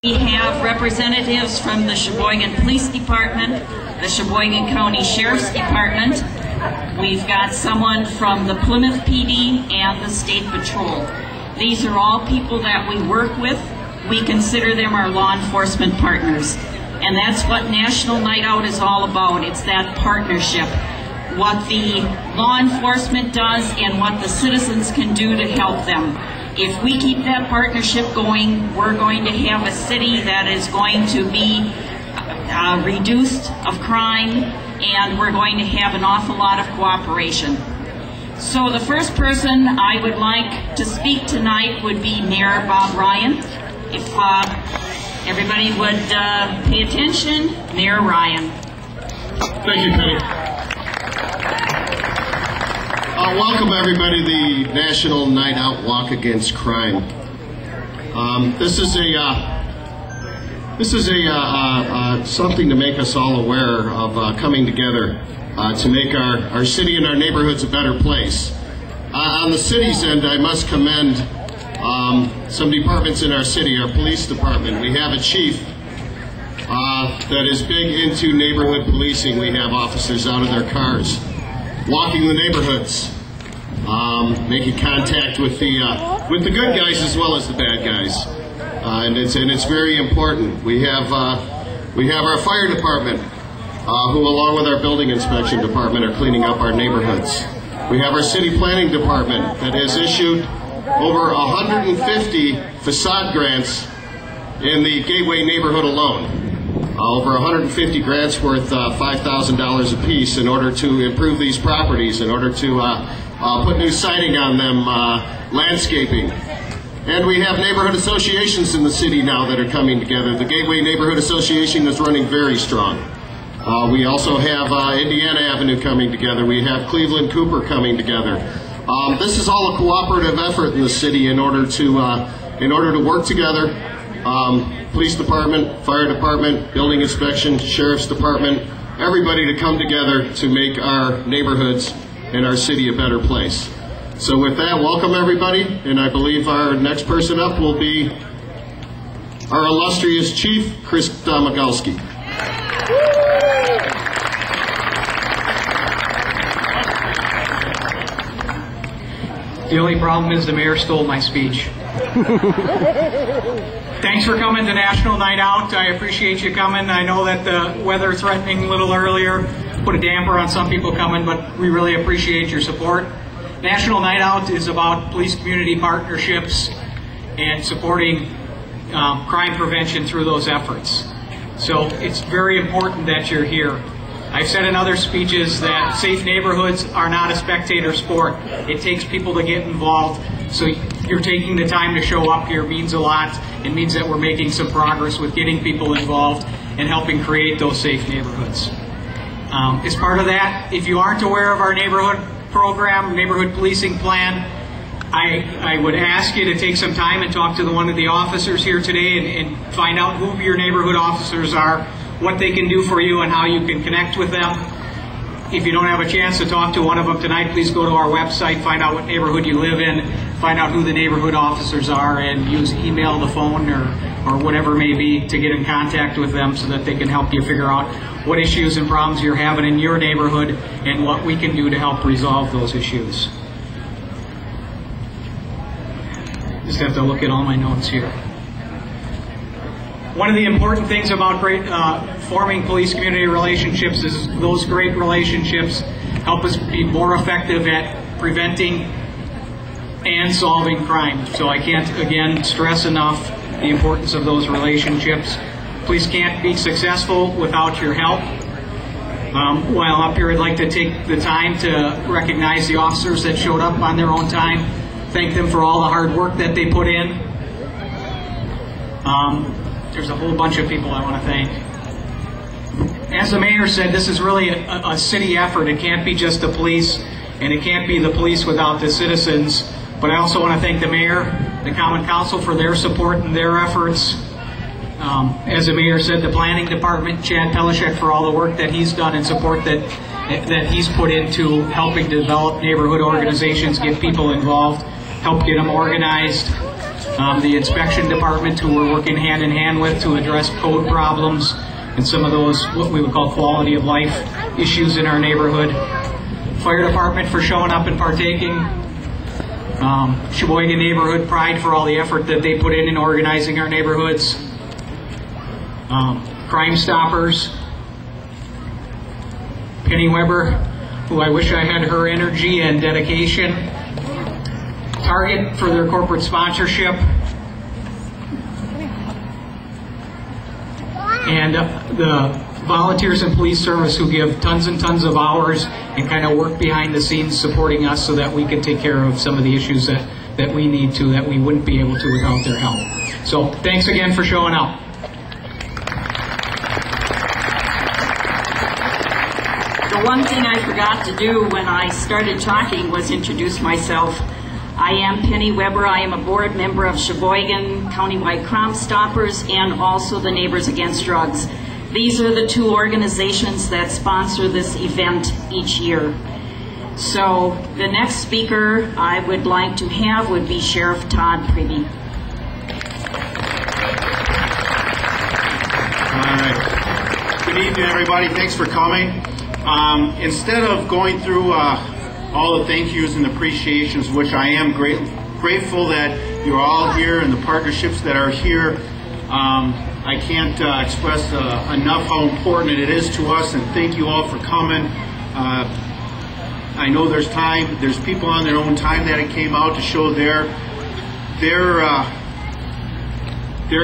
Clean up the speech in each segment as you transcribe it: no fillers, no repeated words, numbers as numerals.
We have representatives from the Sheboygan Police Department, the Sheboygan County Sheriff's Department. We've got someone from the Plymouth PD and the State Patrol. These are all people that we work with. We consider them our law enforcement partners. And that's what National Night Out is all about. It's that partnership. What the law enforcement does and what the citizens can do to help them. If we keep that partnership going, we're going to have a city that is going to be reduced of crime, and we're going to have an awful lot of cooperation. So the first person I would like to speak tonight would be Mayor Bob Ryan. If everybody would pay attention, Mayor Ryan. Thank you, Penny. Welcome everybody to the National Night Out Walk Against Crime. This is something to make us all aware of coming together to make our city and our neighborhoods a better place. On the city's end, I must commend some departments in our city. Our police department. We have a chief that is big into neighborhood policing. We have officers out of their cars, walking the neighborhoods, making contact with the good guys as well as the bad guys, and it's very important. We have our fire department, who along with our building inspection department are cleaning up our neighborhoods. We have our city planning department that has issued over 150 facade grants in the Gateway neighborhood alone. Over 150 grants worth $5,000 apiece in order to improve these properties, in order to put new siding on them, landscaping. And we have neighborhood associations in the city now that are coming together. The Gateway Neighborhood Association is running very strong. We also have Indiana Avenue coming together. We have Cleveland Cooper coming together. This is all a cooperative effort in the city in order to work together. Police department, fire department, building inspection, sheriff's department, everybody to come together to make our neighborhoods and our city a better place. So with that, welcome everybody, and I believe our next person up will be our illustrious Chief, Chris Migalski. The only problem is the mayor stole my speech. Thanks for coming to National Night Out. I appreciate you coming. I know that the weather threatening a little earlier put a damper on some people coming, but we really appreciate your support. National Night Out is about police-community partnerships and supporting crime prevention through those efforts. So it's very important that you're here. I've said in other speeches that safe neighborhoods are not a spectator sport. It takes people to get involved. So you're taking the time to show up here means a lot. It means that we're making some progress with getting people involved and helping create those safe neighborhoods. As part of that, if you aren't aware of our neighborhood program, neighborhood policing plan, I would ask you to take some time and talk to one of the officers here today and find out who your neighborhood officers are, what they can do for you, and how you can connect with them. If you don't have a chance to talk to one of them tonight, please go to our website, find out what neighborhood you live in, find out who the neighborhood officers are, and use email, the phone, or whatever it may be to get in contact with them so that they can help you figure out what issues and problems you're having in your neighborhood and what we can do to help resolve those issues. Just have to look at all my notes here. One of the important things about forming police-community relationships is those great relationships help us be more effective at preventing and solving crime. So I can't, again, stress enough the importance of those relationships. Police can't be successful without your help. While up here, I'd like to take the time to recognize the officers that showed up on their own time, thank them for all the hard work that they put in. There's a whole bunch of people I want to thank. As the mayor said, this is really a city effort. It can't be just the police, and it can't be the police without the citizens. But I also want to thank the mayor, the Common Council for their support and their efforts. As the mayor said, the planning department, Chad Pelishek, for all the work that he's done and support that he's put into helping develop neighborhood organizations, get people involved, help get them organized. the inspection department, who we're working hand in hand with to address code problems and some of those what we would call quality of life issues in our neighborhood. Fire department for showing up and partaking. Sheboygan Neighborhood Pride for all the effort that they put in organizing our neighborhoods. Crime Stoppers. Penny Weber, who I wish I had her energy and dedication. Target for their corporate sponsorship. And the volunteers and police service, who give tons and tons of hours and kind of work behind the scenes supporting us so that we can take care of some of the issues that we need to, that we wouldn't be able to without their help. So thanks again for showing up. The one thing I forgot to do when I started talking was introduce myself. I am Penny Weber. I am a board member of Sheboygan Countywide Crime Stoppers and also the Neighbors Against Drugs. These are the two organizations that sponsor this event each year. So the next speaker I would like to have would be Sheriff Todd Privy. All right. Good evening, everybody. Thanks for coming. Instead of going through all the thank yous and appreciations, which I am grateful that you're all here and the partnerships that are here, I can't express enough how important it is to us, and thank you all for coming. I know there's people on their own time that it came out to show their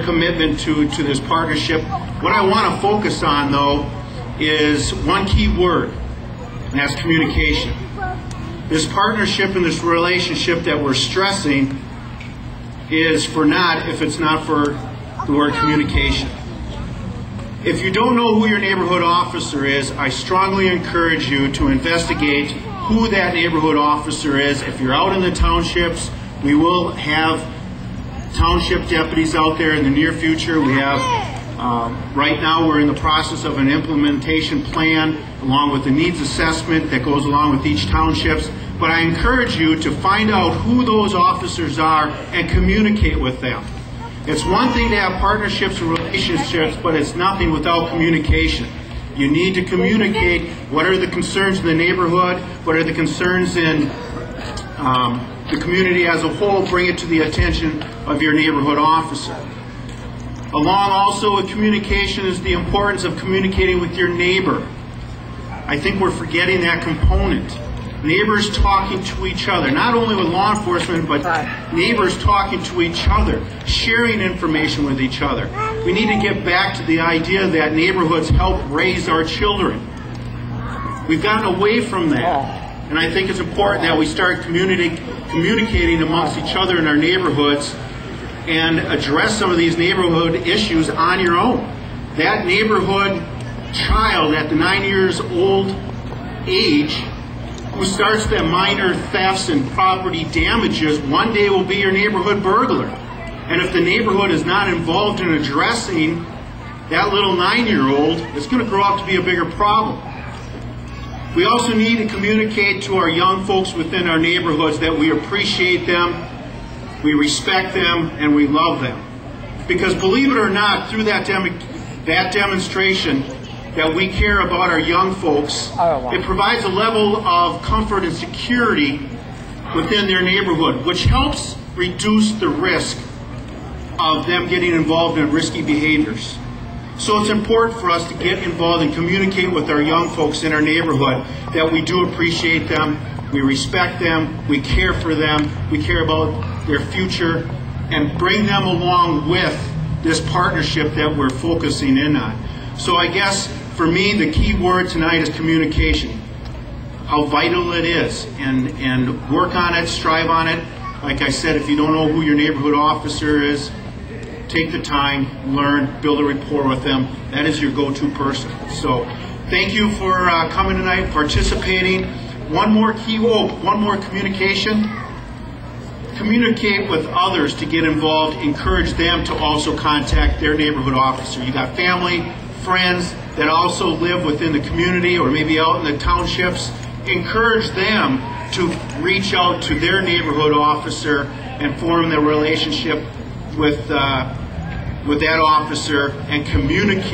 commitment to this partnership. What I want to focus on, though, is one key word, and that's communication. This partnership and this relationship that we're stressing is for naught if it's not for the word communication. If you don't know who your neighborhood officer is, I strongly encourage you to investigate who that neighborhood officer is. If you're out in the townships, we will have township deputies out there in the near future. We have, right now we're in the process of an implementation plan along with the needs assessment that goes along with each townships. But I encourage you to find out who those officers are and communicate with them. It's one thing to have partnerships and relationships, but it's nothing without communication. You need to communicate what are the concerns in the neighborhood, what are the concerns in the community as a whole, bring it to the attention of your neighborhood officer. Along also with communication is the importance of communicating with your neighbor. I think we're forgetting that component. Neighbors talking to each other, not only with law enforcement, but neighbors talking to each other, sharing information with each other. We need to get back to the idea that neighborhoods help raise our children. We've gotten away from that. And I think it's important that we start communicating amongst each other in our neighborhoods and address some of these neighborhood issues on your own. That neighborhood child at the 9 years old age who starts the minor thefts and property damages one day will be your neighborhood burglar. And if the neighborhood is not involved in addressing that little 9-year-old, it's going to grow up to be a bigger problem. We also need to communicate to our young folks within our neighborhoods that we appreciate them, we respect them, and we love them. Because believe it or not, through that demonstration that we care about our young folks, it provides a level of comfort and security within their neighborhood, which helps reduce the risk of them getting involved in risky behaviors. So it's important for us to get involved and communicate with our young folks in our neighborhood that we do appreciate them, we respect them, we care for them, we care about their future, and bring them along with this partnership that we're focusing in on. So I guess for me, the key word tonight is communication. How vital it is, and work on it, strive on it. Like I said, if you don't know who your neighborhood officer is, take the time, learn, build a rapport with them. That is your go-to person. So thank you for coming tonight, participating. One more communication. Communicate with others to get involved. Encourage them to also contact their neighborhood officer. You got family, friends that also live within the community or maybe out in the townships. Encourage them to reach out to their neighborhood officer and form their relationship with that officer and communicate